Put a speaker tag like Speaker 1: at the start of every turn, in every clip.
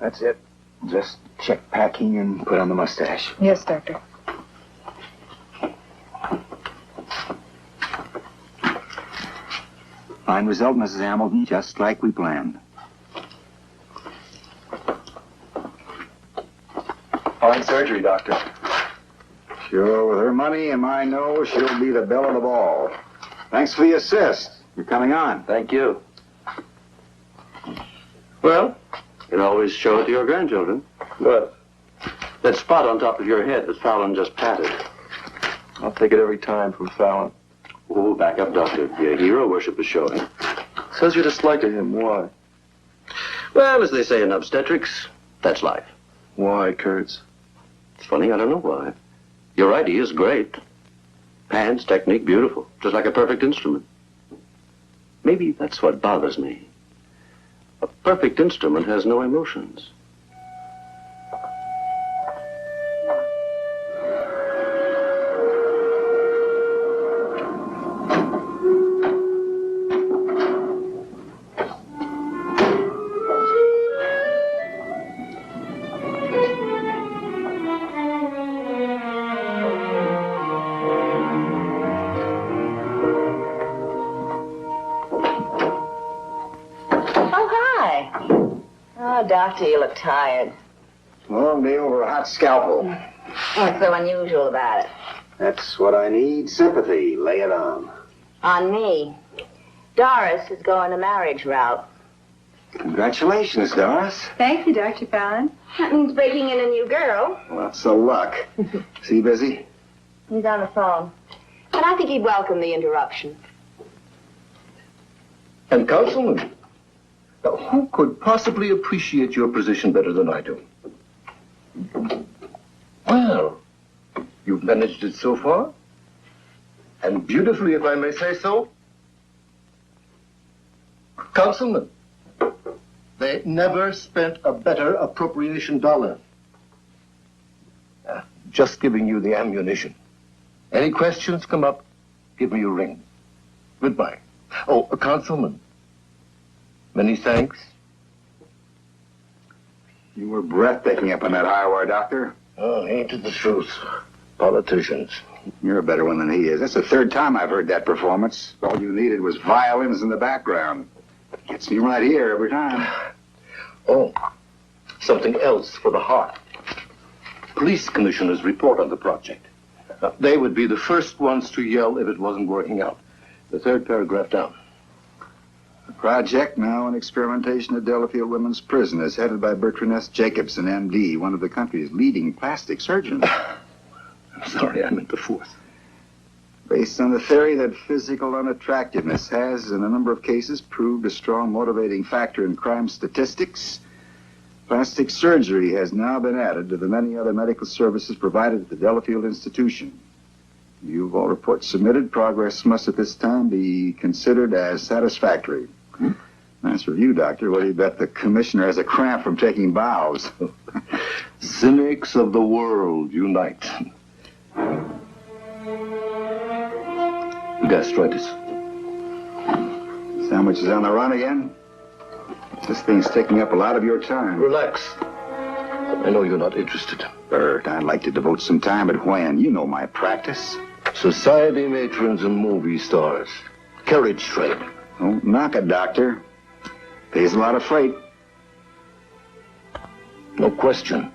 Speaker 1: That's it. Just check packing and put on the mustache.
Speaker 2: Yes, Doctor.
Speaker 1: Fine result, Mrs. Hamilton, just like we planned.
Speaker 3: Fine surgery, Doctor.
Speaker 1: Sure, with her money and my nose, she'll be the belle of the ball. Thanks for the assist. You're coming on.
Speaker 3: Thank you. Well, you always show it to your grandchildren.
Speaker 4: What?
Speaker 3: That spot on top of your head that Fallon just patted.
Speaker 4: I'll take it every time from Fallon.
Speaker 3: Oh, back up, Doctor. Your hero worship is showing.
Speaker 4: Says you dislike him. Why?
Speaker 3: Well, as they say in obstetrics, that's life.
Speaker 4: Why, Kurtz?
Speaker 3: It's funny, I don't know why. You're right, he is great. Hands, technique, beautiful. Just like a perfect instrument. Maybe that's what bothers me. A perfect instrument has no emotions.
Speaker 5: Doctor, you look tired.
Speaker 1: Long day over a hot scalpel.
Speaker 5: What's so unusual about it?
Speaker 1: That's what I need. Sympathy. Lay it on.
Speaker 5: On me. Doris is going the marriage route.
Speaker 1: Congratulations, Doris.
Speaker 2: Thank you, Dr. Fallon.
Speaker 5: That means breaking in a new girl.
Speaker 1: Lots of luck. Is he busy?
Speaker 5: He's on the phone. But I think he'd welcome the interruption.
Speaker 6: And Councilman, now, who could possibly appreciate your position better than I do? Well, you've managed it so far. And beautifully, if I may say so. Councilman, they never spent a better appropriation dollar. Just giving you the ammunition. Any questions come up, give me a ring. Goodbye. Oh, Councilman, many thanks.
Speaker 1: You were breathtaking up on that high wire, Doctor.
Speaker 6: Oh, ain't it the truth? Politicians.
Speaker 1: You're a better one than he is. That's the third time I've heard that performance. All you needed was violins in the background. Gets me right here every time.
Speaker 6: Oh, something else for the heart. Police commissioners report on the project. Now, they would be the first ones to yell if it wasn't working out. The third paragraph down.
Speaker 1: The project, now in experimentation at Delafield Women's Prison, is headed by Bertrand S. Jacobson, M.D., one of the country's leading plastic surgeons.
Speaker 6: I'm sorry, I meant the fourth.
Speaker 1: Based on the theory that physical unattractiveness has, in a number of cases, proved a strong motivating factor in crime statistics, plastic surgery has now been added to the many other medical services provided at the Delafield Institution. In view of all reports submitted, progress must at this time be considered as satisfactory. Nice review, Doctor. What do you bet the commissioner has a cramp from taking bows?
Speaker 6: Cynics of the world unite. Gastritis.
Speaker 1: Sandwich is on the run again? This thing's taking up a lot of your time.
Speaker 6: Relax. I know you're not interested.
Speaker 1: Bert, I'd like to devote some time, but when? You know my practice.
Speaker 6: Society matrons and movie stars. Carriage trade.
Speaker 1: Don't knock it, Doctor. Pays a lot of freight.
Speaker 6: No question.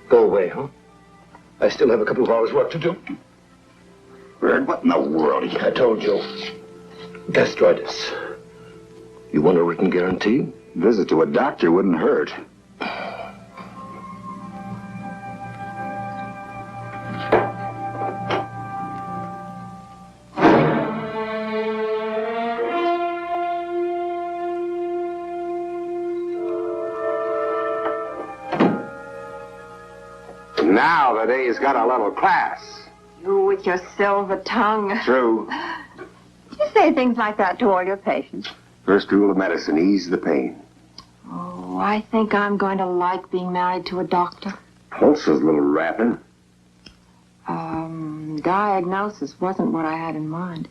Speaker 6: Go away, huh? I still have a couple of hours' work to do.
Speaker 1: Bert, what in the world?
Speaker 6: I told you. Gastritis. You want a written guarantee?
Speaker 1: Visit to a doctor wouldn't hurt. Now the day's got a little class.
Speaker 2: You with your silver tongue.
Speaker 1: True.
Speaker 2: You say things like that to all your patients.
Speaker 1: First rule of medicine, ease the pain.
Speaker 2: Oh, I think I'm going to like being married to a doctor.
Speaker 1: Pulse is a little rapid.
Speaker 2: Diagnosis wasn't what I had in mind.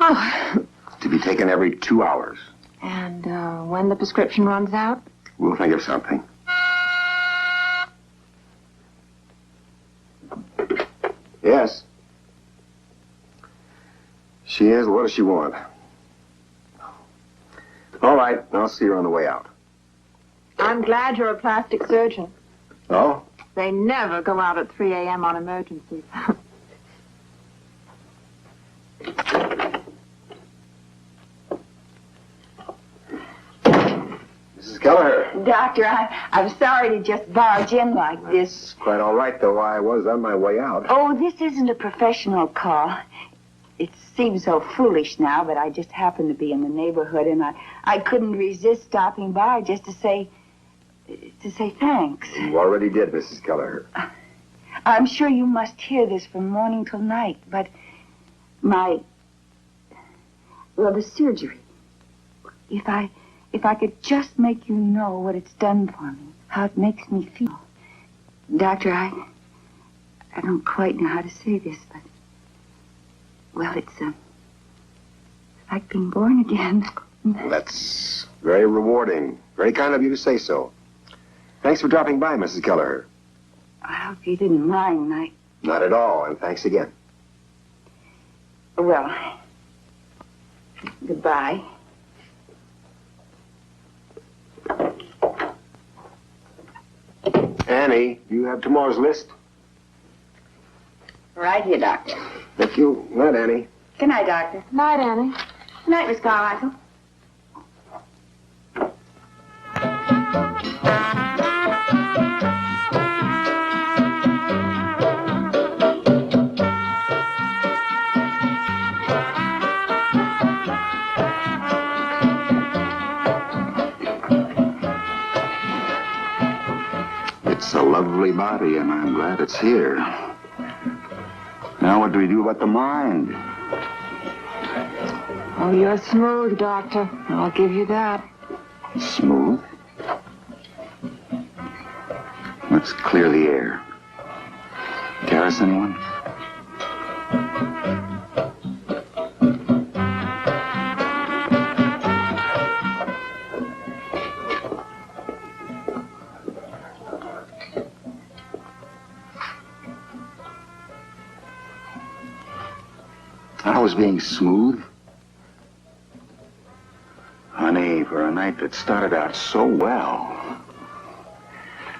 Speaker 2: Oh.
Speaker 1: To be taken every 2 hours.
Speaker 2: And when the prescription runs out?
Speaker 1: We'll think of something. Yes. She is. What does she want? All right, I'll see her on the way out.
Speaker 2: I'm glad you're a plastic surgeon.
Speaker 1: Oh?
Speaker 2: They never go out at 3 a.m. on emergencies.
Speaker 1: Mrs. Kelleher.
Speaker 5: Doctor, I'm sorry to just barge in like this.
Speaker 1: It's quite all right, though. I was on my way out.
Speaker 5: Oh, this isn't a professional call. It seems so foolish now, but I just happened to be in the neighborhood, and I couldn't resist stopping by just to say thanks.
Speaker 1: You already did, Mrs. Kelleher.
Speaker 5: I'm sure you must hear this from morning till night, but the surgery. If I could just make you know what it's done for me, how it makes me feel. Doctor, I don't quite know how to say this, but, well, it's like being born again.
Speaker 1: That's very rewarding. Very kind of you to say so. Thanks for dropping by, Mrs. Kelleher.
Speaker 5: I hope you didn't mind.
Speaker 1: Not at all, and thanks again.
Speaker 5: Well, goodbye.
Speaker 1: Annie, you have tomorrow's list?
Speaker 5: Right here, Doctor.
Speaker 1: Thank you. Night, Annie.
Speaker 5: Good night, Doctor.
Speaker 2: Night, Annie.
Speaker 5: Good night, Miss Carmichael.
Speaker 1: It's a lovely body, and I'm glad it's here. Now, what do we do about the mind?
Speaker 2: Oh, you're smooth, Doctor. I'll give you that.
Speaker 1: Smooth? Let's clear the air. Garrison, anyone? I was being smooth. Honey, for a night that started out so well.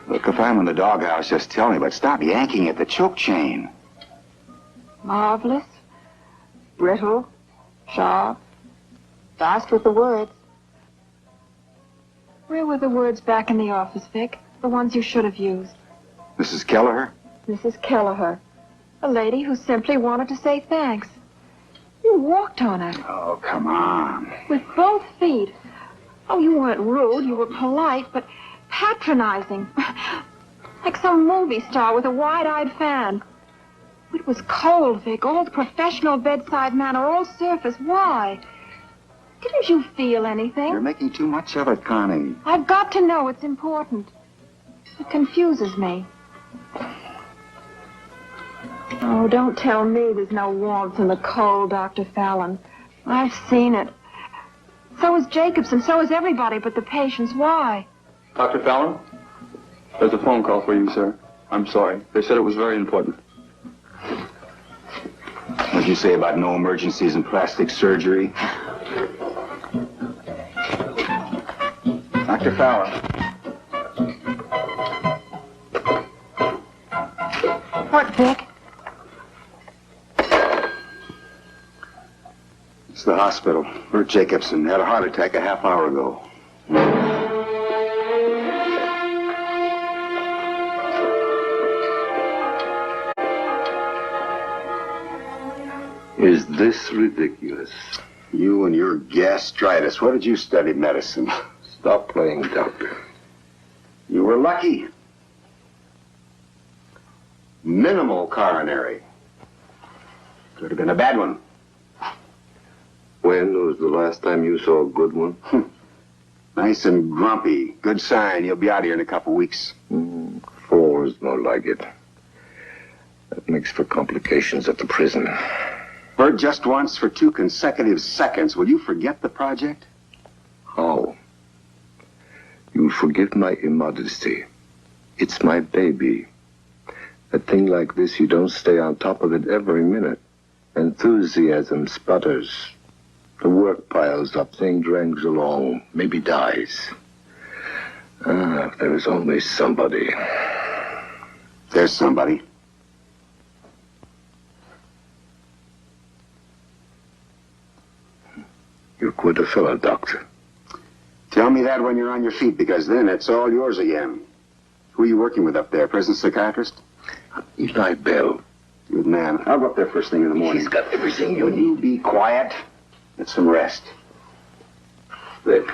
Speaker 1: Look, if I'm in the doghouse, just tell me, but stop yanking at the choke chain.
Speaker 2: Marvelous, brittle, sharp, fast with the words. Where were the words back in the office, Vic? The ones you should have used.
Speaker 1: Mrs. Kelleher?
Speaker 2: Mrs. Kelleher, a lady who simply wanted to say thanks. You walked on her.
Speaker 1: Oh, come on.
Speaker 2: With both feet. Oh, you weren't rude. You were polite, but patronizing. Like some movie star with a wide-eyed fan. It was cold, Vic. All the professional bedside manner, all surface. Why? Didn't you feel anything?
Speaker 1: You're making too much of it, Connie.
Speaker 2: I've got to know. It's important. It confuses me. Oh, don't tell me there's no warmth in the cold, Dr. Fallon. I've seen it. So is Jacobson, so is everybody but the patients. Why?
Speaker 4: Dr. Fallon? There's a phone call for you, sir. I'm sorry. They said it was very important.
Speaker 1: What'd you say about no emergencies in plastic surgery? Dr. Fallon.
Speaker 2: What, Vic?
Speaker 1: It's the hospital. Bert Jacobson had a heart attack a half hour ago.
Speaker 6: Is this ridiculous?
Speaker 1: You and your gastritis. Where did you study medicine?
Speaker 6: Stop playing doctor.
Speaker 1: You were lucky. Minimal coronary. Could have been a bad one.
Speaker 6: When was the last time you saw a good one?
Speaker 1: Nice and grumpy. Good sign. You'll be out here in a couple weeks.
Speaker 6: 4 is more like it. That makes for complications at the prison.
Speaker 1: Bert, just once for 2 consecutive seconds, will you forget the project?
Speaker 6: Oh. You'll forgive my immodesty. It's my baby. A thing like this, you don't stay on top of it every minute. Enthusiasm sputters. The work piles up, thing drags along, maybe dies. If there was only somebody.
Speaker 1: There's somebody.
Speaker 6: You're quite a fellow, Doctor.
Speaker 1: Tell me that when you're on your feet, because then it's all yours again. Who are you working with up there? Prison psychiatrist?
Speaker 6: Eli Bell.
Speaker 1: Good man. I'll go up there first thing in the morning.
Speaker 6: He's got everything you
Speaker 1: Will
Speaker 6: need.
Speaker 1: you be quiet? Get some rest.
Speaker 6: Vic,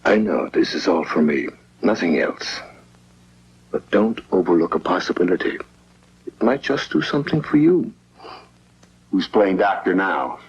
Speaker 6: I know this is all for me, nothing else. But don't overlook a possibility. It might just do something for you.
Speaker 1: Who's playing doctor now?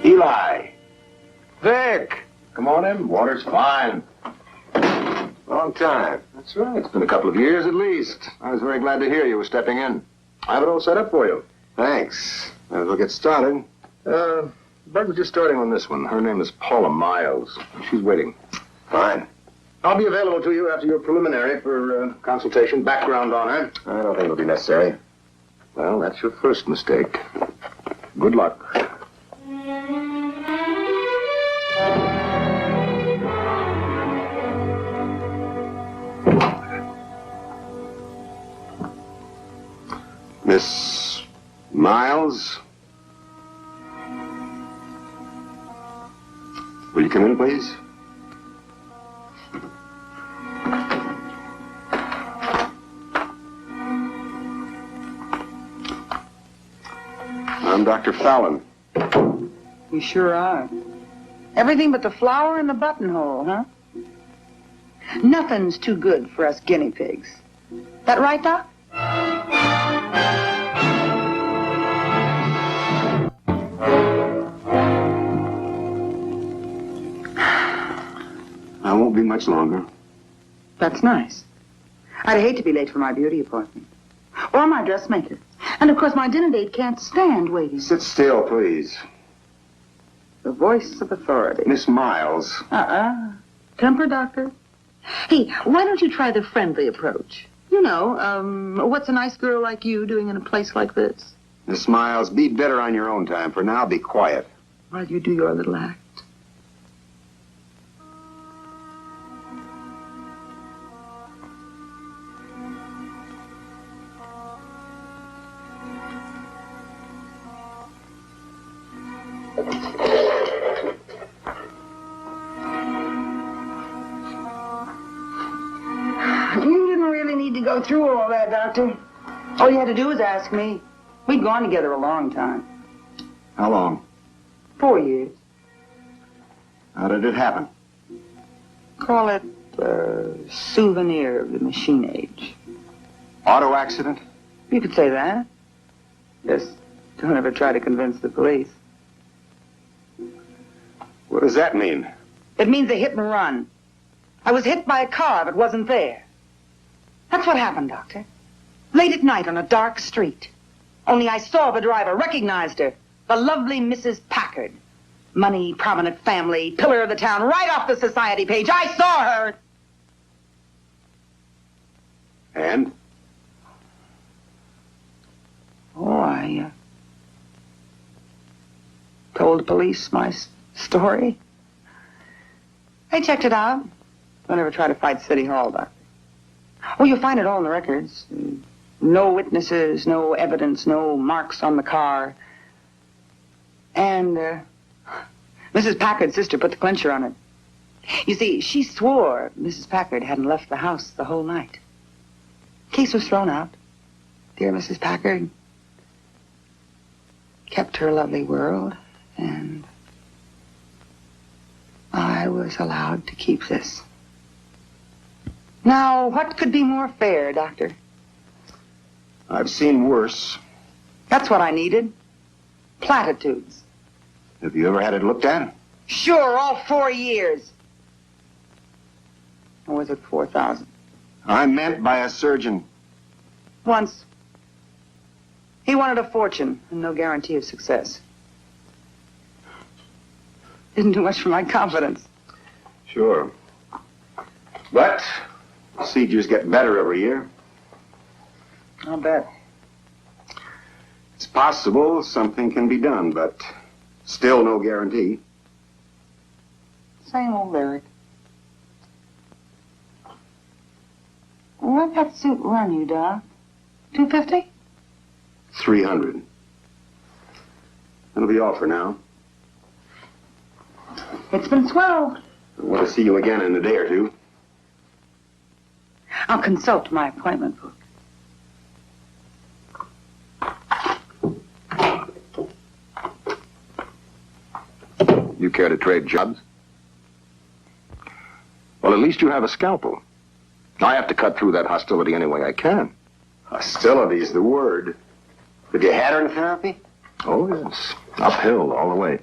Speaker 1: Eli!
Speaker 7: Vic! Come on in. Water's fine.
Speaker 1: Long time.
Speaker 7: That's right. It's been a couple of years at least. I was very glad to hear you were stepping in. I have it all set up for you.
Speaker 1: Thanks. We'll get started.
Speaker 7: Bergen's just starting on this one. Her name is Paula Miles. She's waiting.
Speaker 1: Fine.
Speaker 7: I'll be available to you after your preliminary for consultation, background on her.
Speaker 1: I don't think it'll be necessary.
Speaker 7: Well, that's your first mistake. Good luck.
Speaker 1: Miss Miles? Will you come in, please? I'm Dr. Fallon.
Speaker 8: You sure are. Everything but the flower and the buttonhole, huh? Nothing's too good for us guinea pigs. That right, Doc?
Speaker 1: I won't be much longer.
Speaker 8: That's nice. I'd hate to be late for my beauty appointment. Or my dressmaker. And of course my dinner date can't stand waiting.
Speaker 1: Sit still, please.
Speaker 8: The voice of authority.
Speaker 1: Miss Miles.
Speaker 8: Temper, Doctor? Hey, why don't you try the friendly approach? You know, what's a nice girl like you doing in a place like this?
Speaker 1: Miss Miles, be better on your own time. For now, be quiet.
Speaker 8: While you do your little act. You didn't really need to go through all that, Doctor. All you had to do was ask me. We'd gone together a long time.
Speaker 1: How long?
Speaker 8: 4 years.
Speaker 1: How did it happen?
Speaker 8: Call it a souvenir of the machine age.
Speaker 1: Auto accident?
Speaker 8: You could say that. Just don't ever try to convince the police.
Speaker 1: What does that mean?
Speaker 8: It means a hit and run. I was hit by a car that wasn't there. That's what happened, Doctor. Late at night on a dark street. Only I saw the driver, recognized her. The lovely Mrs. Packard. Money, prominent family, pillar of the town, right off the society page. I saw her.
Speaker 1: And?
Speaker 8: Oh, I told the police my story. They checked it out. Don't ever try to fight City Hall, Doctor. Oh, you'll find it all in the records. No witnesses, no evidence, no marks on the car. And Mrs. Packard's sister put the clincher on it. You see, she swore Mrs. Packard hadn't left the house the whole night. Case was thrown out. Dear Mrs. Packard kept her lovely world And I was allowed to keep this. Now, what could be more fair, Doctor?
Speaker 1: I've seen worse.
Speaker 8: That's what I needed. Platitudes.
Speaker 1: Have you ever had it looked at?
Speaker 8: Sure, all 4 years. Or was it 4,000?
Speaker 1: I meant by a surgeon.
Speaker 8: Once. He wanted a fortune and no guarantee of success. Didn't do much for my confidence.
Speaker 1: Sure. But procedures get better every year.
Speaker 8: I'll bet.
Speaker 1: It's possible something can be done, but still no guarantee.
Speaker 8: Same old lyric. What'd that suit run you, Doc? $250?
Speaker 1: 300. That'll be all for now.
Speaker 8: It's been swell.
Speaker 1: I want to see you again in a day or two.
Speaker 8: I'll consult my appointment book.
Speaker 7: You care to trade jobs? Well, at least you have a scalpel. I have to cut through that hostility any way I can.
Speaker 1: Hostility's the word. Have you had her in therapy?
Speaker 7: Oh, yes. Uphill all the way.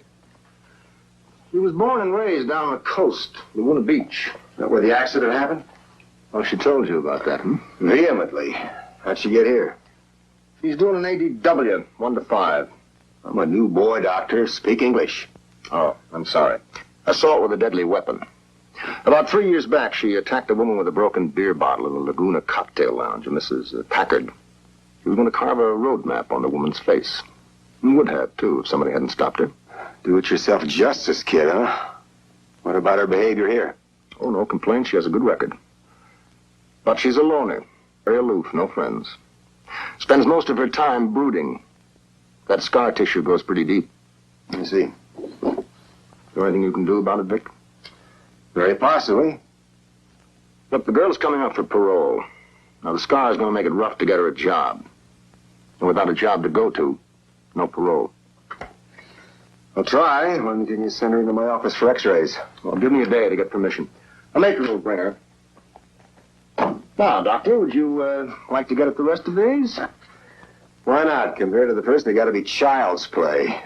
Speaker 7: She was born and raised down on the coast, Laguna Beach.
Speaker 1: Is that where the accident happened?
Speaker 7: Oh, she told you about that, hmm?
Speaker 1: Vehemently. How'd she get here?
Speaker 7: She's doing an ADW, 1 to 5.
Speaker 1: I'm a new boy, doctor. Speak English.
Speaker 7: Oh, I'm sorry. Assault with a deadly weapon. About 3 years back, she attacked a woman with a broken beer bottle in the Laguna Cocktail Lounge, a Mrs. Packard. She was going to carve a road map on the woman's face. And would have, too, if somebody hadn't stopped her.
Speaker 1: Do-it-yourself justice, kid, huh? What about her behavior here?
Speaker 7: Oh, no complaints. She has a good record. But she's a loner. Very aloof, no friends. Spends most of her time brooding. That scar tissue goes pretty deep.
Speaker 1: I see.
Speaker 7: Is there anything you can do about it, Vic?
Speaker 1: Very possibly.
Speaker 7: Look, the girl's coming up for parole. Now, the scar is going to make it rough to get her a job. And without a job to go to, no parole.
Speaker 1: I'll try. When can you send her into my office for x-rays?
Speaker 7: Well, give me a day to get permission. I'll make her a bring her. Now, Doctor, would you like to get at the rest of these?
Speaker 1: Why not? Compared to the first, they got to be child's play.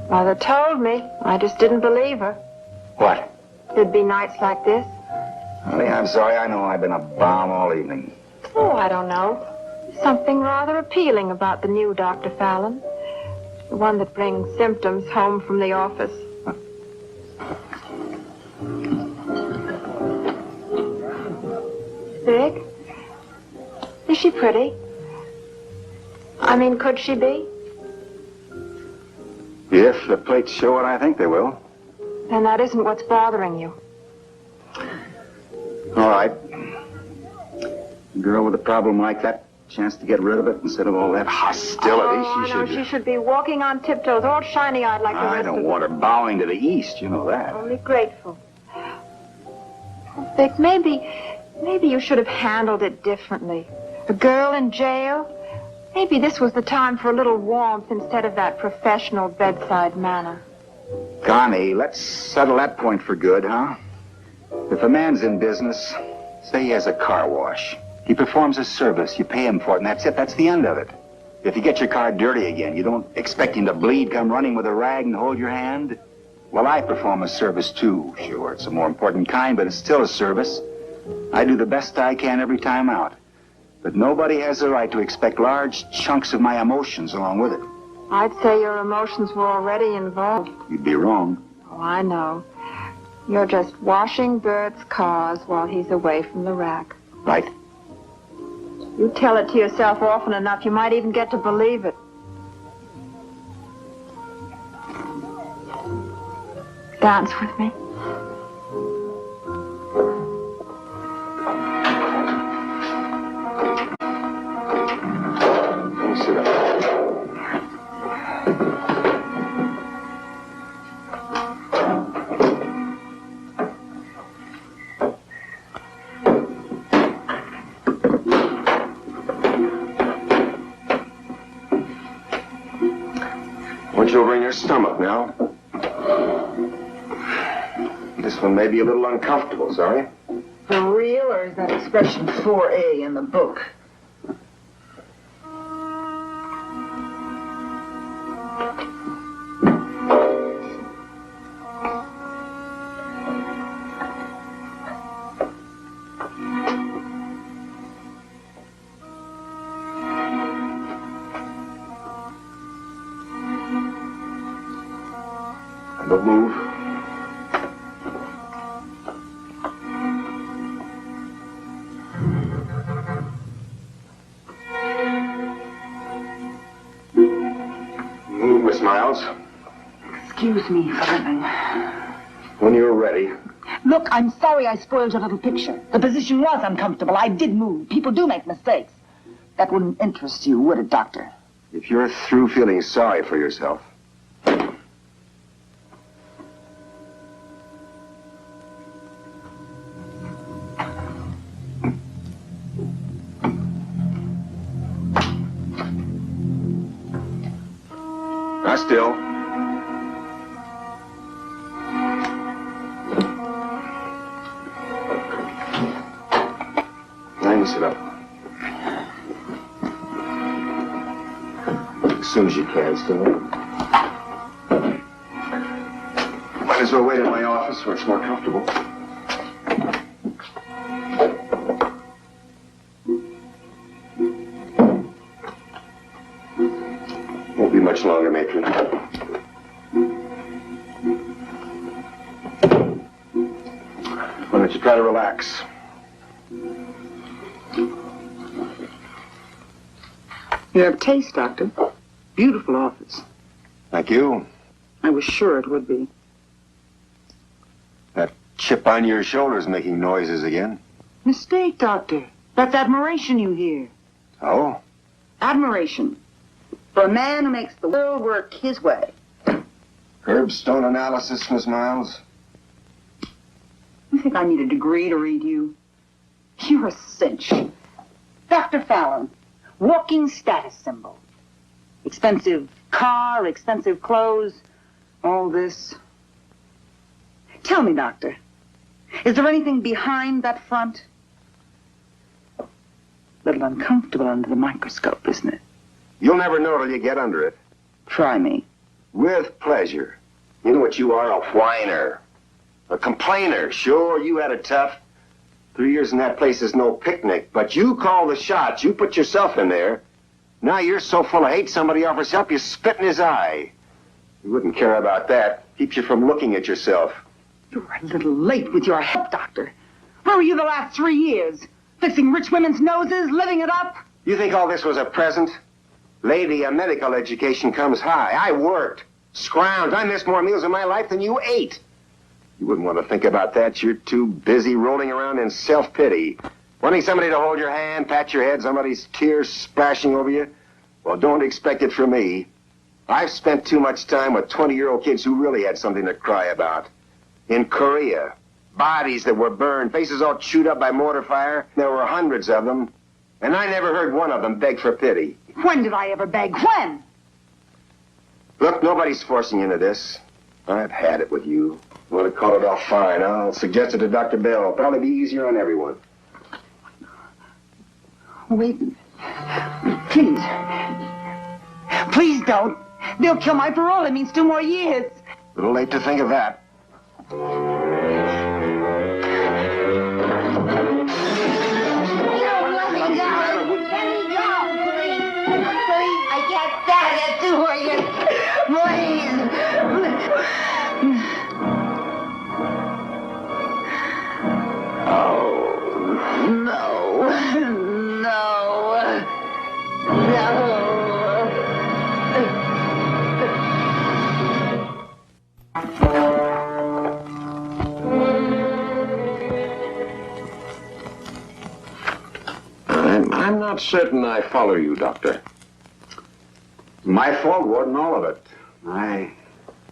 Speaker 2: Mother told me. I just didn't believe her.
Speaker 1: What?
Speaker 2: There'd be nights like this.
Speaker 1: Honey, I'm sorry. I know I've been a bomb all evening.
Speaker 2: Oh, I don't know. Something rather appealing about the new Dr. Fallon. The one that brings symptoms home from the office. Vic? Is she pretty? I mean, could she be?
Speaker 1: If the plates show what I think they will.
Speaker 2: Then that isn't what's bothering you.
Speaker 1: All right. A girl with a problem like that, chance to get rid of it instead of all that hostility,
Speaker 2: She should be walking on tiptoes, all shiny-eyed like the rest
Speaker 1: I
Speaker 2: of
Speaker 1: don't
Speaker 2: them.
Speaker 1: want her bowing to the east, you know that.
Speaker 2: Only grateful. Vic, maybe you should have handled it differently. A girl in jail? Maybe this was the time for a little warmth instead of that professional bedside manner.
Speaker 1: Connie, let's settle that point for good, huh? If a man's in business, say he has a car wash. He performs a service, you pay him for it, and that's it. That's the end of it. If you get your car dirty again, you don't expect him to bleed, come running with a rag and hold your hand? Well, I perform a service, too. Sure, it's a more important kind, but it's still a service. I do the best I can every time out. But nobody has the right to expect large chunks of my emotions along with it.
Speaker 2: I'd say your emotions were already involved.
Speaker 1: You'd be wrong.
Speaker 2: Oh, I know. You're just washing Bert's cars while he's away from the rack.
Speaker 1: Right?
Speaker 2: You tell it to yourself often enough, you might even get to believe it. Dance with me.
Speaker 7: Pinch over in your stomach now. This one may be a little uncomfortable, sorry.
Speaker 8: For real, or is that expression 4A in the book?
Speaker 7: Don't move. Move, Miss Miles.
Speaker 8: Excuse me, Bergen.
Speaker 7: When you're ready.
Speaker 8: Look, I'm sorry I spoiled your little picture. The position was uncomfortable. I did move. People do make mistakes. That wouldn't interest you, would it, Doctor?
Speaker 7: If you're through feeling sorry for yourself. Not still. Now you sit up. As soon as you can, still. Might as well wait in my office where it's more comfortable. Won't be much longer, matron. Why don't you try to relax?
Speaker 8: You have taste, Doctor. Beautiful office.
Speaker 7: Thank you.
Speaker 8: I was sure it would be.
Speaker 7: That chip on your shoulder's making noises again.
Speaker 8: Mistake, Doctor. That's admiration you hear.
Speaker 7: Oh?
Speaker 8: Admiration. For a man who makes the world work his way.
Speaker 7: Curbstone analysis, Miss Miles.
Speaker 8: You think I need a degree to read you? You're a cinch. Dr. Fallon, walking status symbol. Expensive car, expensive clothes, all this. Tell me, Doctor, is there anything behind that front? A little uncomfortable under the microscope, isn't it?
Speaker 7: You'll never know till you get under it.
Speaker 8: Try me.
Speaker 7: With pleasure. You know what you are? A whiner. A complainer. Sure, you had it tough. 3 years in that place is no picnic, but you call the shots. You put yourself in there. Now you're so full of hate, somebody offers help, you spit in his eye. You wouldn't care about that. Keeps you from looking at yourself.
Speaker 8: You're a little late with your help, Doctor. Where were you the last 3 years? Fixing rich women's noses, living it up?
Speaker 7: You think all this was a present? Lady, a medical education comes high. I worked. Scrounged. I missed more meals in my life than you ate. You wouldn't want to think about that. You're too busy rolling around in self-pity. Wanting somebody to hold your hand, pat your head, somebody's tears splashing over you? Well, don't expect it from me. I've spent too much time with 20-year-old kids who really had something to cry about. In Korea, bodies that were burned, faces all chewed up by mortar fire. There were hundreds of them. And I never heard one of them beg for pity.
Speaker 8: When did I ever beg? When?
Speaker 7: Look, nobody's forcing you into this. I've had it with you. You want to call it off, fine. I'll suggest it to Dr. Bell. It'll probably be easier on everyone.
Speaker 8: Wait. Please. Please don't. They'll kill my parole. It means 2 more years.
Speaker 7: A little late to think of that.
Speaker 5: You let me go. Let me go, please. Please, I can't stand it 2 more years. Please. Oh, no. No. No.
Speaker 7: I'm not certain I follow you, Doctor. My fault wasn't all of it.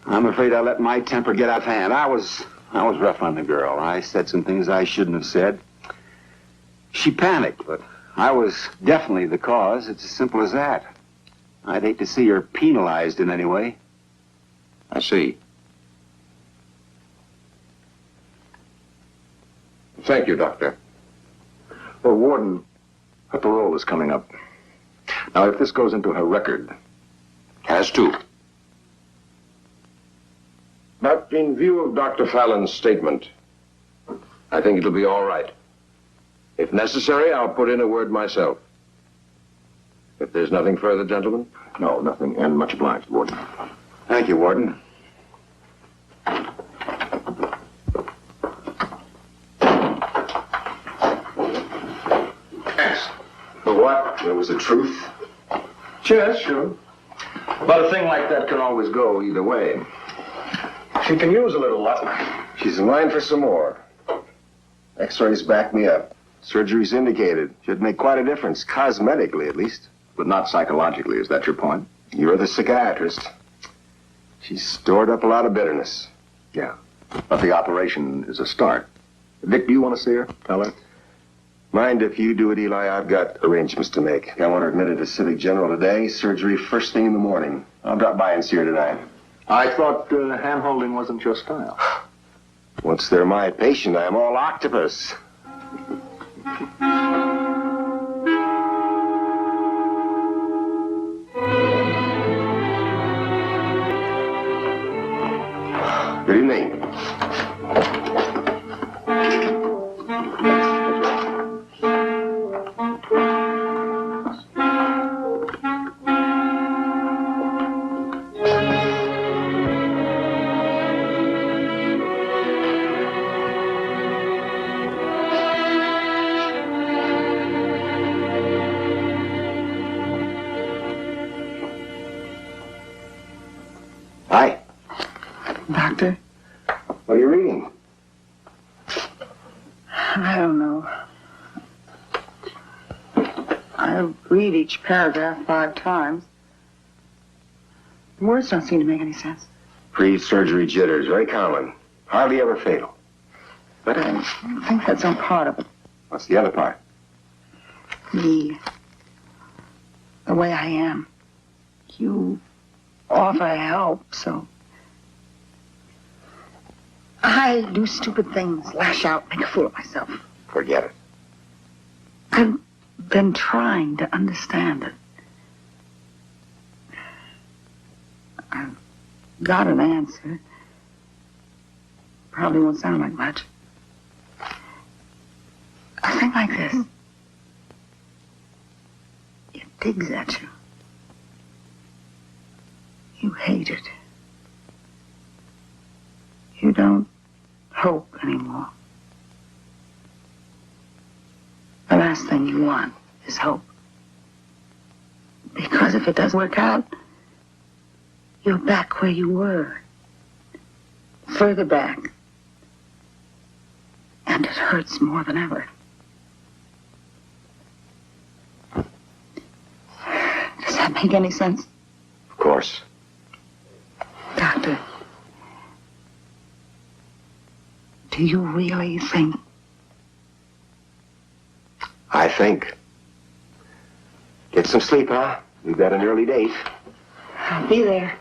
Speaker 7: I'm afraid I let my temper get out of hand. I was rough on the girl. I said some things I shouldn't have said. She panicked, but I was definitely the cause. It's as simple as that. I'd hate to see her penalized in any way. I see. Thank you, Doctor. Well, Warden, her parole is coming up. Now, if this goes into her record... Has to. But in view of Dr. Fallon's statement, I think it'll be all right. If necessary, I'll put in a word myself. If there's nothing further, gentlemen? No, nothing. And much obliged, Warden. Thank you, Warden. Yes. For what? There was the truth? Yes, sure. But a thing like that can always go either way. She can use a little luck. She's in line for some more. X-rays back me up. Surgery's indicated. Should make quite a difference, cosmetically at least. But not psychologically, is that your point? You're the psychiatrist. She's stored up a lot of bitterness. Yeah. But the operation is a start. Dick, do you want to see her? Tell her? Mind if you do it, Eli? I've got arrangements to make. I want her admitted to Civic General today. Surgery first thing in the morning. I'll drop by and see her tonight. I thought hand-holding wasn't your style. Once they're my patient, I'm all octopus. Good evening. Hi.
Speaker 8: Doctor?
Speaker 7: What are you reading?
Speaker 8: I don't know. I read each paragraph 5 times. The words don't seem to make any sense.
Speaker 7: Pre-surgery jitters, very common. Hardly ever fatal.
Speaker 8: But I think that's some part of it.
Speaker 7: What's the other part?
Speaker 8: The way I am. You offer help, so I do stupid things, lash out, make a fool of myself.
Speaker 7: Forget it.
Speaker 8: I've been trying to understand it. I've got an answer. Probably won't sound like much. A thing like this. It digs at you. You hate it. You don't hope anymore. The last thing you want is hope. Because if it doesn't work out, you're back where you were. Further back. And it hurts more than ever. Does that make any sense?
Speaker 7: Of course.
Speaker 8: Doctor, do you really think?
Speaker 7: I think. Get some sleep, huh? We've got an early date.
Speaker 8: I'll be there.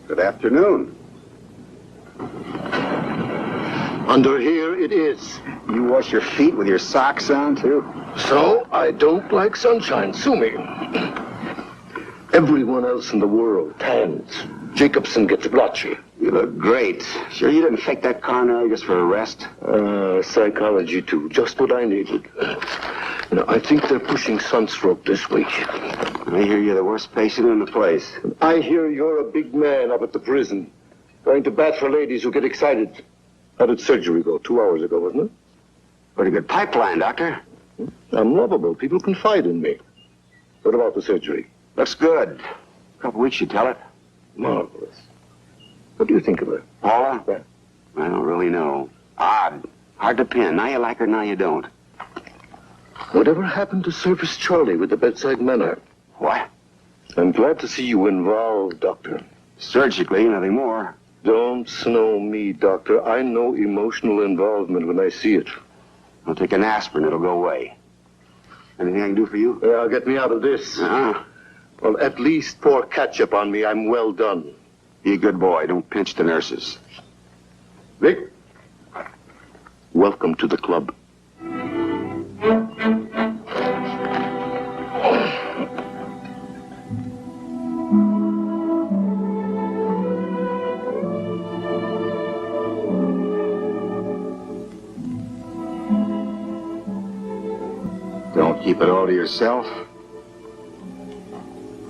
Speaker 1: Good afternoon.
Speaker 6: Under here it is.
Speaker 1: You wash your feet with your socks on, too?
Speaker 6: So, I don't like sunshine. Sue me. Everyone else in the world tans. Jacobson gets blotchy.
Speaker 1: You look great. Sure you didn't fake that coronary just for a rest?
Speaker 6: Psychology, too. Just what I needed. I think they're pushing sunstroke this week.
Speaker 1: I hear you're the worst patient in the place.
Speaker 6: I hear you're a big man up at the prison. Going to bat for ladies who get excited. How did surgery go? 2 hours ago, wasn't it?
Speaker 1: Pretty good pipeline, Doctor.
Speaker 6: I'm lovable. People confide in me. What about the surgery?
Speaker 1: Looks good. A couple weeks, you tell it.
Speaker 6: Marvelous. What do you think of her?
Speaker 1: Paula?
Speaker 6: Yeah.
Speaker 1: I don't really know. Odd. Hard to pin. Now you like her, now you don't.
Speaker 6: Whatever happened to Service Charlie with the bedside manner?
Speaker 1: What?
Speaker 6: I'm glad to see you involved, Doctor.
Speaker 1: Surgically, nothing more.
Speaker 6: Don't snow me, Doctor. I know emotional involvement when I see it.
Speaker 1: I'll take an aspirin. It'll go away. Anything I can do for you?
Speaker 6: Yeah, get me out of this.
Speaker 1: Uh-huh.
Speaker 6: Well, at least pour ketchup on me. I'm well done.
Speaker 1: Be a good boy. Don't pinch the nurses.
Speaker 6: Vic, welcome to the club.
Speaker 1: Don't keep it all to yourself.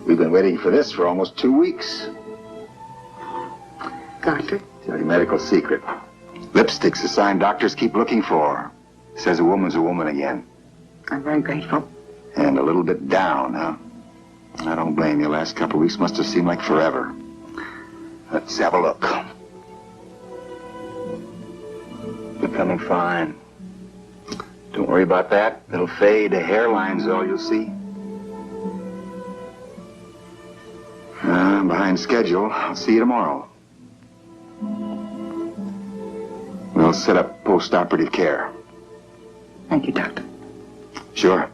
Speaker 1: We've been waiting for this for almost 2 weeks.
Speaker 8: Doctor?
Speaker 1: Dirty medical secret. Lipstick's the sign doctors keep looking for. Says a woman's a woman again.
Speaker 8: I'm very grateful.
Speaker 1: And a little bit down, huh? I don't blame you. Last couple of weeks must have seemed like forever. Let's have a look. Becoming fine. Don't worry about that. It'll fade. The hairline's all you'll see. I'm behind schedule. I'll see you tomorrow. We'll set up post-operative care.
Speaker 8: Thank you, Doctor.
Speaker 1: Sure.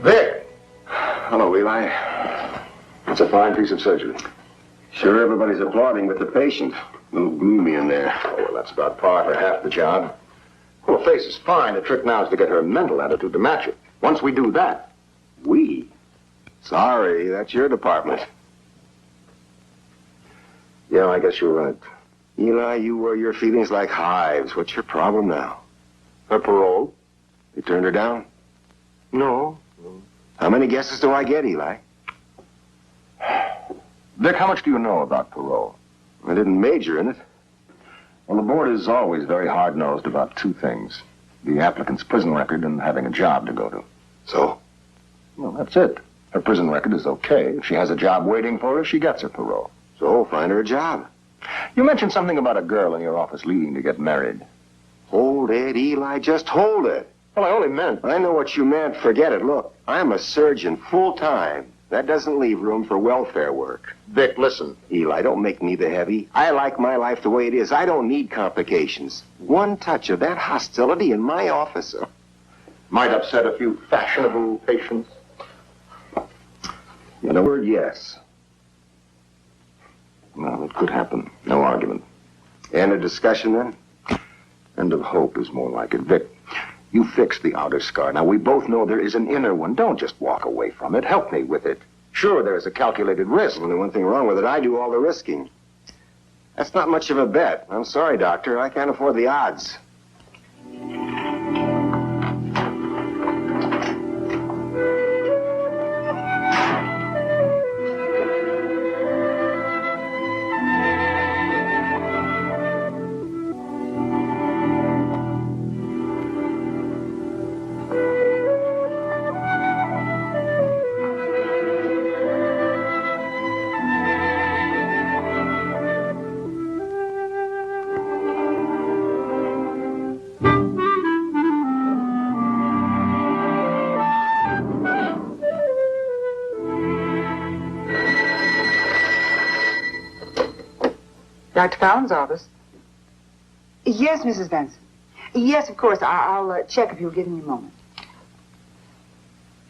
Speaker 7: Vic!
Speaker 1: Hello, Eli.
Speaker 7: It's a fine piece of surgery.
Speaker 1: Sure, everybody's applauding, but the patient. A little gloomy in there.
Speaker 7: Oh, well, that's about par for half the job. Well, her face is fine. The trick now is to get her mental attitude to match it. Once we do that,
Speaker 1: We? Sorry, that's your department.
Speaker 7: yeah, I guess you're right.
Speaker 1: Eli, you wear your feelings like hives. What's your problem now?
Speaker 7: Her parole?
Speaker 1: You turned her down?
Speaker 7: No.
Speaker 1: How many guesses do I get, Eli?
Speaker 7: Vic, how much do you know about parole?
Speaker 1: I didn't major in it.
Speaker 7: Well, the board is always very hard-nosed about two things. The applicant's prison record and having a job to go to.
Speaker 1: So?
Speaker 7: Well, that's it. Her prison record is okay. If she has a job waiting for her, she gets her parole.
Speaker 1: So, find her a job.
Speaker 7: You mentioned something about a girl in your office leaving to get married.
Speaker 1: Hold it, Eli. Just hold it.
Speaker 7: Well, I only meant...
Speaker 1: I know what you meant. Forget it. Look, I'm a surgeon full-time. That doesn't leave room for welfare work.
Speaker 7: Vic, listen.
Speaker 1: Eli, don't make me the heavy. I like my life the way it is. I don't need complications. One touch of that hostility in my office.
Speaker 7: Might upset a few fashionable patients.
Speaker 1: In a word, yes.
Speaker 7: Well, it could happen. No argument.
Speaker 1: End of discussion, then?
Speaker 7: End of hope is more like it. Vic, you fixed the outer scar. Now, we both know there is an inner one. Don't just walk away from it. Help me with it. Sure, there's a calculated risk.
Speaker 1: Only one thing wrong with it. I do all the risking. That's not much of a bet. I'm sorry, Doctor. I can't afford the odds.
Speaker 8: Dr. Fallon's office? Yes, Mrs. Benson. Yes, of course. I'll check if you'll give me a moment.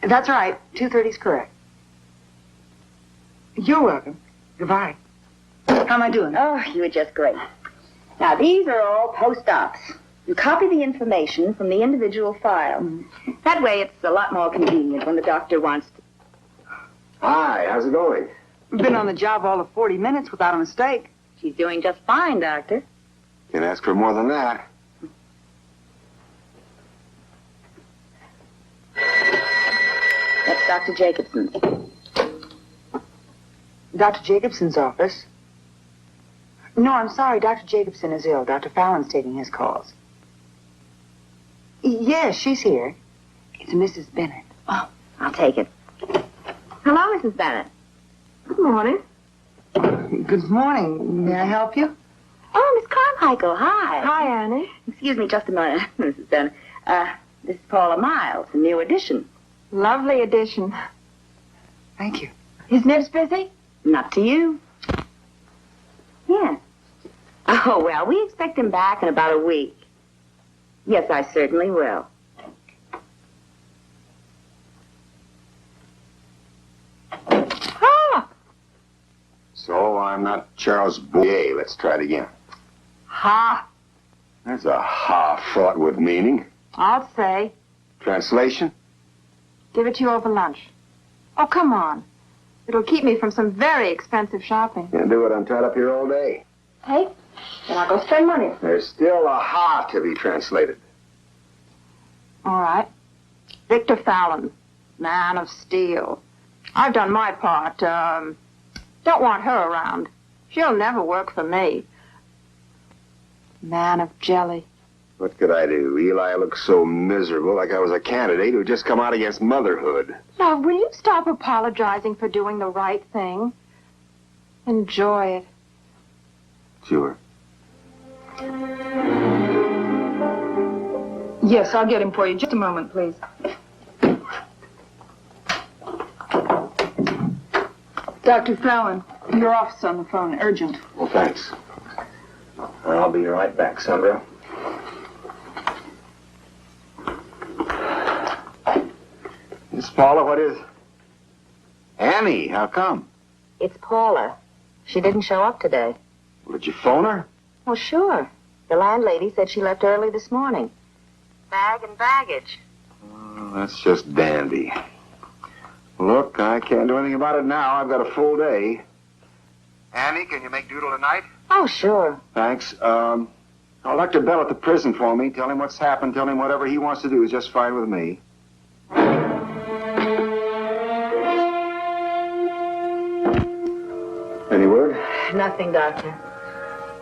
Speaker 8: That's right. 2:30 is correct. You're welcome. Goodbye. How am I doing?
Speaker 5: Oh, you were just great. Now, these are all post-ops. You copy the information from the individual file. That way, it's a lot more convenient when the doctor wants to.
Speaker 7: Hi, how's it going?
Speaker 8: We've been on the job all of 40 minutes without a mistake.
Speaker 5: She's doing just fine, Doctor.
Speaker 7: Can't ask for more than that.
Speaker 5: That's Dr. Jacobson's.
Speaker 8: Dr. Jacobson's office? No, I'm sorry. Dr. Jacobson is ill. Dr. Fallon's taking his calls. Yes, she's here. It's Mrs. Bennett.
Speaker 5: Oh, I'll take it. Hello, Mrs. Bennett.
Speaker 2: Good morning.
Speaker 8: Good morning. May I help you?
Speaker 5: Oh, Miss Carmichael, hi.
Speaker 2: Hi, Annie.
Speaker 5: Excuse me just a minute, Mrs. Bennett. This is Paula Miles, a new addition.
Speaker 2: Lovely addition.
Speaker 8: Thank you.
Speaker 2: Is Nibs busy?
Speaker 5: Not to you. Yes. Oh, well, we expect him back in about a week. Yes, I certainly will.
Speaker 2: Ah!
Speaker 7: So I'm not Charles Boyer. Let's try it again.
Speaker 2: Ha!
Speaker 7: There's a ha fraught with meaning.
Speaker 2: I'll say.
Speaker 7: Translation?
Speaker 2: Give it to you over lunch. Oh, come on. It'll keep me from some very expensive shopping.
Speaker 7: Can't do it. I'm tied up here all day.
Speaker 2: Hey, then I'll go spend money.
Speaker 7: There's still a ha to be translated.
Speaker 2: All right. Victor Fallon, Man of Steel. I've done my part. Don't want her around. She'll never work for me. Man of Jelly.
Speaker 7: What could I do? Eli looked so miserable, like I was a candidate who had just come out against motherhood.
Speaker 2: Now, will you stop apologizing for doing the right thing? Enjoy it.
Speaker 7: Sure.
Speaker 2: Yes, I'll get him for you. Just a moment, please. Dr. Fallon, your office on the phone. Urgent.
Speaker 7: Well, thanks. I'll be right back, Sandra. Miss Paula, what is... Annie, how come?
Speaker 5: It's Paula. She didn't show up today.
Speaker 7: Well, did you phone her?
Speaker 5: Well, sure. The landlady said she left early this morning. Bag and baggage.
Speaker 7: Oh, that's just dandy. Look, I can't do anything about it now. I've got a full day. Annie, can you make doodle tonight?
Speaker 5: Oh, sure.
Speaker 7: Thanks. I'll Dr. Bell at the prison for me. Tell him what's happened. Tell him whatever he wants to do is just fine with me. Any word?
Speaker 5: Nothing, Doctor.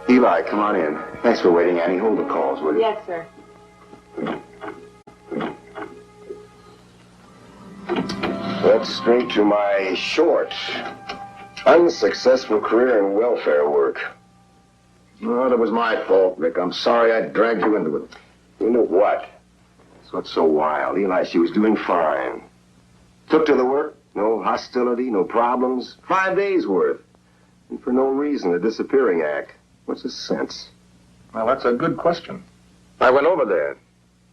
Speaker 7: Eli, come on in. Thanks for waiting, Annie. Hold the calls, will you?
Speaker 2: Yes, sir.
Speaker 7: Let's straight to my short, unsuccessful career in welfare work. Well, it was my fault, Rick. I'm sorry I dragged you into it. Into what? That's what's so wild. Eli, she was doing fine. Took to the work, no hostility, no problems. 5 days worth. And for no reason, a disappearing act. What's the sense?
Speaker 9: Well, that's a good question.
Speaker 7: I went over there.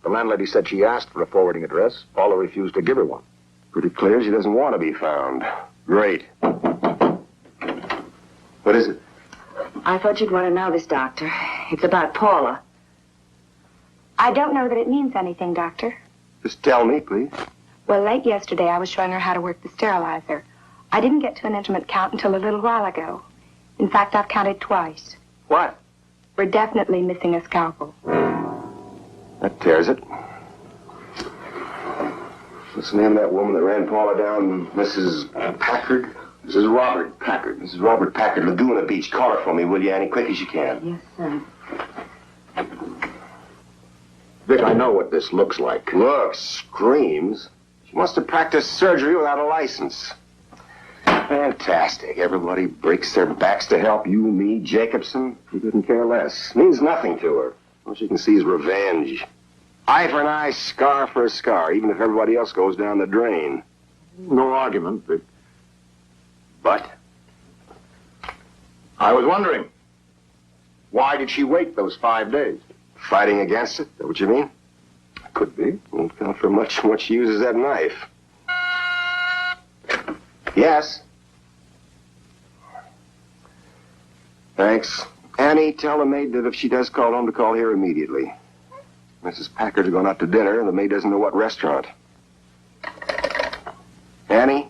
Speaker 7: The landlady said she asked for a forwarding address. Paula refused to give her one. Pretty clear she doesn't want to be found. Great. What is it?
Speaker 5: I thought you'd want to know this, Doctor. It's about Paula.
Speaker 10: I don't know that it means anything, Doctor.
Speaker 7: Just tell me, please.
Speaker 10: Well, late yesterday, I was showing her how to work the sterilizer. I didn't get to an instrument count until a little while ago. In fact, I've counted twice.
Speaker 7: What?
Speaker 10: We're definitely missing a scalpel.
Speaker 7: That tears it. What's the name of that woman that ran Paula down? Mrs. Packard? Mrs. Robert Packard. Mrs. Robert Packard, Laguna Beach. Call her for me, will you, Annie? Quick as you can.
Speaker 5: Yes, sir.
Speaker 7: Vic, I know what this looks like. Looks, screams. She must have practiced surgery without a license. Fantastic. Everybody breaks their backs to help you, me, Jacobson. She couldn't care less. Means nothing to her. All she can see is revenge. Eye for an eye, scar for a scar, even if everybody else goes down the drain.
Speaker 9: No argument, Vic.
Speaker 7: But
Speaker 9: I was wondering,
Speaker 7: Why did she wait those 5 days?
Speaker 11: Fighting against it? Is that what you mean?
Speaker 7: Could be.
Speaker 11: Won't count for much when she uses that knife. Yes? Thanks. Annie, tell the maid that if she does call home to call here immediately. Mrs. Packard's going out to dinner, and the maid doesn't know what restaurant. Annie,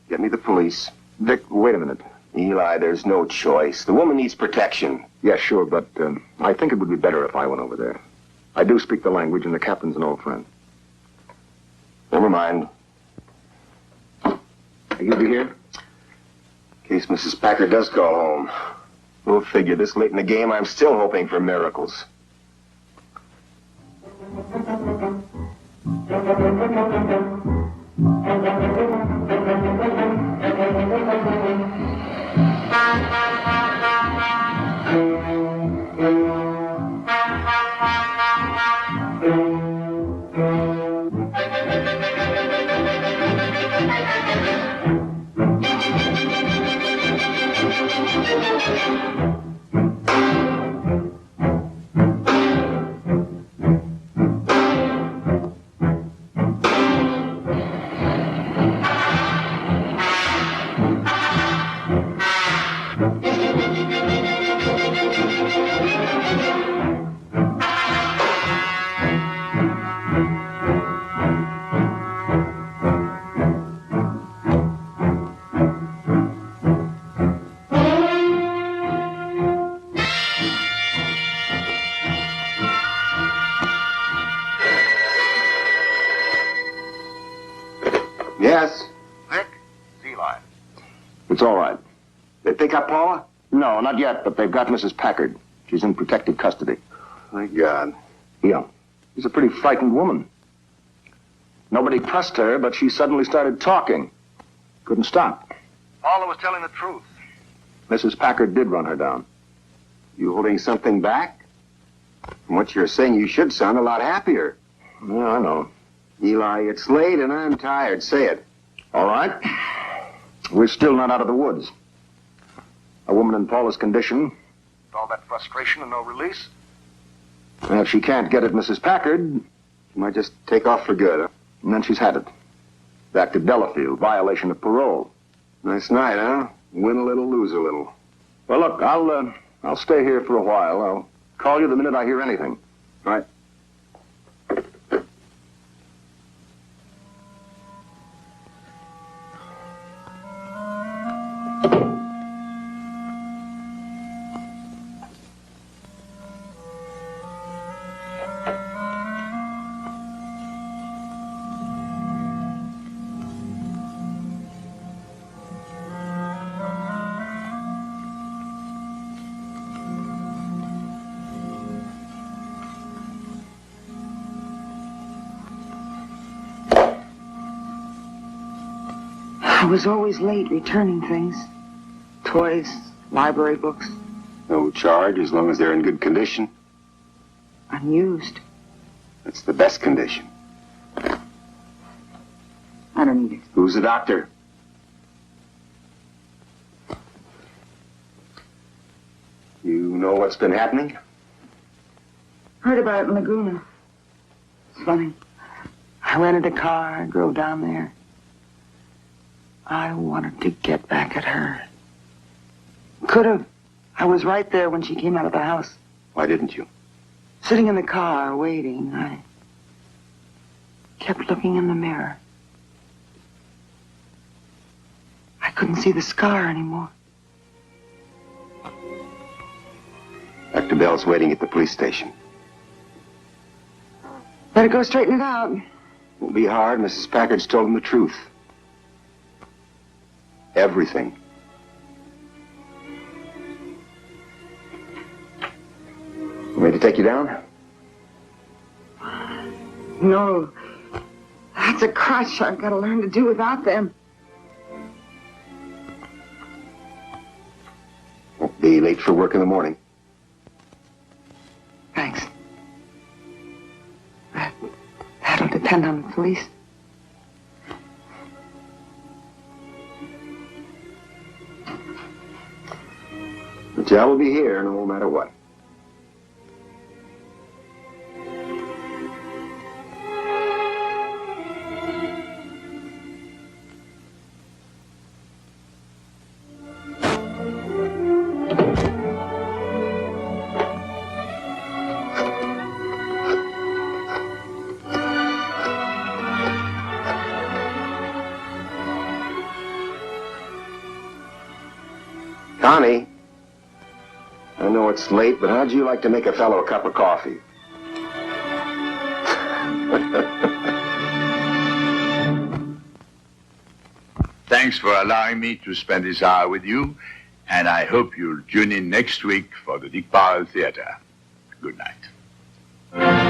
Speaker 11: get me the police.
Speaker 7: Dick, wait a minute.
Speaker 11: Eli, there's no choice. The woman needs protection.
Speaker 7: Yeah, sure, but I think it would be better if I went over there. I do speak the language, and the captain's an old friend.
Speaker 11: Never mind.
Speaker 7: You'll be here?
Speaker 11: In case Mrs. Packard does call home. We'll figure this late in the game, I'm still hoping for miracles. Yes?
Speaker 7: Dick, it's Eli.
Speaker 11: It's all right. They pick up Paula?
Speaker 7: No, not yet, but they've got Mrs. Packard. She's in protective custody.
Speaker 11: Thank God.
Speaker 7: Yeah. She's a pretty frightened woman. Nobody pressed her, but she suddenly started talking. Couldn't stop. Paula was telling the truth. Mrs. Packard did run her down.
Speaker 11: You holding something back? From what you're saying, you should sound a lot happier.
Speaker 7: Yeah, I know.
Speaker 11: Eli, it's late and I'm tired. Say it.
Speaker 7: All right. We're still not out of the woods. A woman in Paula's condition, with all that frustration and no release. And if she can't get at Mrs. Packard,
Speaker 11: She might just take off for good, huh?
Speaker 7: and then she's had it. Back to Delafield, violation of parole.
Speaker 11: Nice night, huh? Win a little, lose a little.
Speaker 7: Well, look, I'll stay here for a while. I'll call you the minute I hear anything.
Speaker 11: Right.
Speaker 8: I was always late returning things. Toys, library books,
Speaker 11: No charge as long as they're in good condition.
Speaker 8: unused.
Speaker 11: That's the best condition.
Speaker 8: I don't need it.
Speaker 11: Who's the doctor? You know what's been happening?
Speaker 8: Heard about it in Laguna. It's funny. I rented a car, I drove down there. I wanted to get back at her. Could have. I was right there when she came out of the house.
Speaker 11: Why didn't you?
Speaker 8: Sitting in the car, waiting, I kept looking in the mirror. I couldn't see the scar anymore.
Speaker 11: Dr. Bell's waiting at the police station.
Speaker 8: Better go straighten it out.
Speaker 11: Won't be hard. Mrs. Packard's told him the truth. Everything. Want me to take you down?
Speaker 8: No. That's a crutch I've got to learn to do without them.
Speaker 11: Won't be late for work in the morning.
Speaker 8: Thanks. That'll depend on the police.
Speaker 11: The job will be here no matter what. it's late, but how'd you like to make a fellow a cup of coffee?
Speaker 12: Thanks for allowing me to spend this hour with you, and I hope you'll tune in next week for the Dick Powell Theater. Good night.